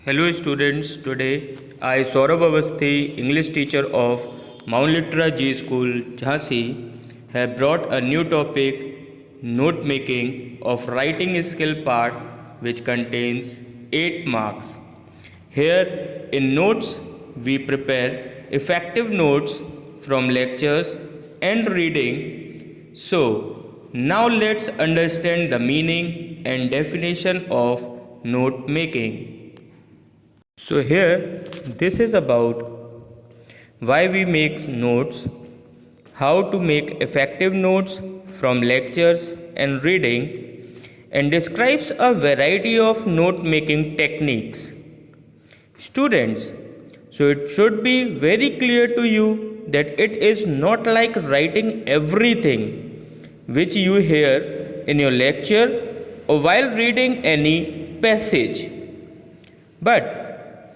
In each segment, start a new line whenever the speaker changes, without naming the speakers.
Hello students, today I Saurabh Avasthi, English teacher of Mount Litera G School, Jhansi, have brought a new topic, note making of writing skill part, which contains 8 marks. Here in notes we prepare effective notes from lectures and reading. So now let's understand the meaning and definition of note making. So here this is about why we make notes, how to make effective notes from lectures and reading, and describes a variety of note making techniques. Students, so it should be very clear to you that it is not like writing everything which you hear in your lecture or while reading any passage, but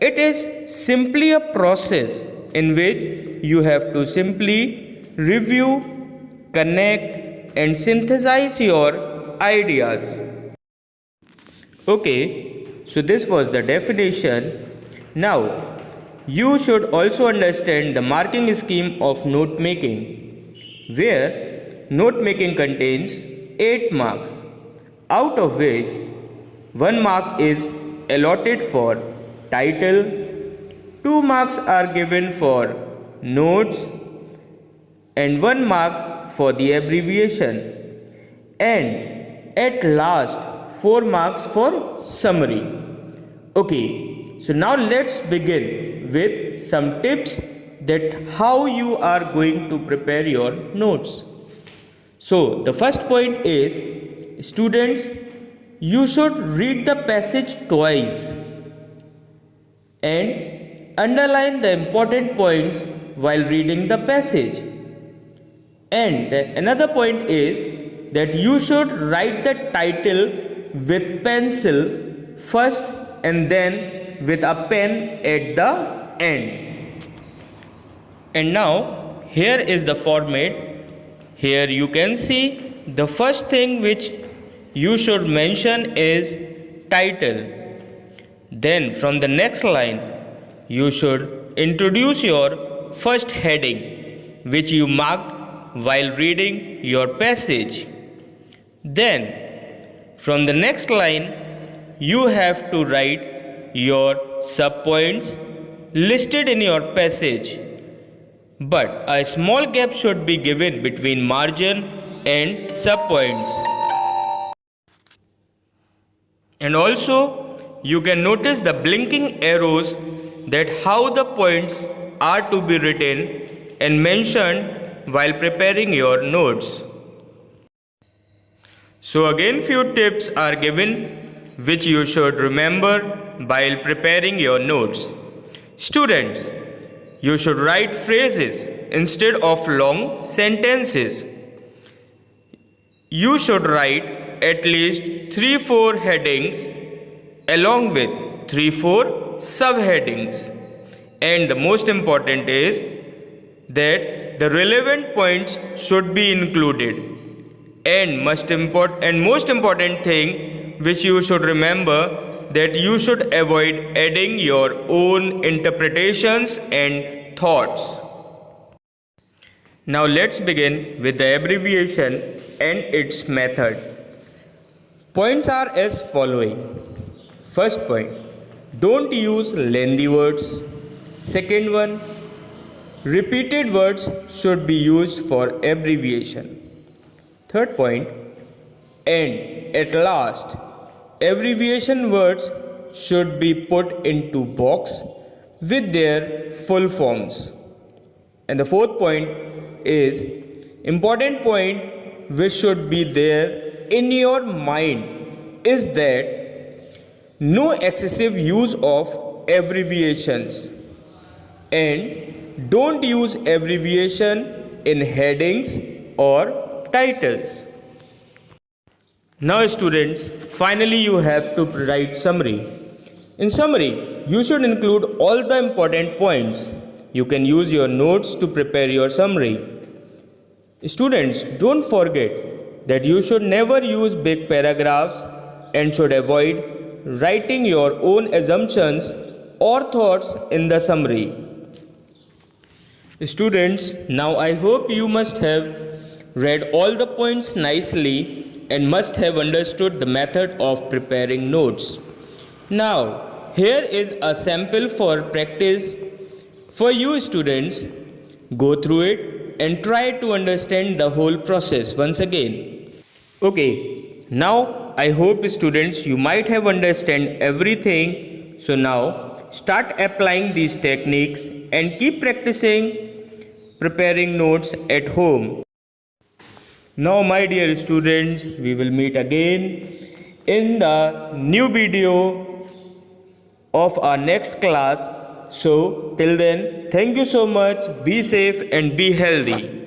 it is simply a process in which you have to simply review, connect, and synthesize your ideas. Okay, so this was the definition. Now, you should also understand the marking scheme of note making, where note making contains 8 marks, out of which 1 mark is allotted for title, 2 marks are given for notes, and 1 mark for the abbreviation, and at last 4 marks for summary. Okay, so now let's begin with some tips that how you are going to prepare your notes. So the first point is, students, you should read the passage twice and underline the important points while reading the passage. And another point is that you should write the title with pencil first and then with a pen at the end. And now here is the format. Here you can see the first thing which you should mention is title. Then from the next line you should introduce your first heading which you marked while reading your passage. Then from the next line you have to write your subpoints listed in your passage, but a small gap should be given between margin and subpoints. And also you can notice the blinking arrows that how the points are to be written and mentioned while preparing your notes. So again few tips are given which you should remember while preparing your notes. Students, you should write phrases instead of long sentences. You should write at least 3-4 headings along with 3-4 subheadings, and the most important is that the relevant points should be included, and most important thing which you should remember, that you should avoid adding your own interpretations and thoughts. Now let's begin with the abbreviation and its method. Points are as following. First point, don't use lengthy words. Second one, repeated words should be used for abbreviation. Third point, and at last, abbreviation words should be put into box with their full forms. And the fourth point is, important point which should be there in your mind is that no excessive use of abbreviations, and don't use abbreviation in headings or titles. Now students, finally you have to write summary. In summary, you should include all the important points. You can use your notes to prepare your summary. Students, don't forget that you should never use big paragraphs and should avoid writing your own assumptions or thoughts in the summary. Students, now I hope you must have read all the points nicely and must have understood the method of preparing notes. Now, here is a sample for practice for you students. Go through it and try to understand the whole process once again. Okay, now I hope students you might have understand everything. So now start applying these techniques and keep practicing preparing notes at home. Now my dear students, we will meet again in the new video of our next class. So till then, thank you so much. Be safe and be healthy.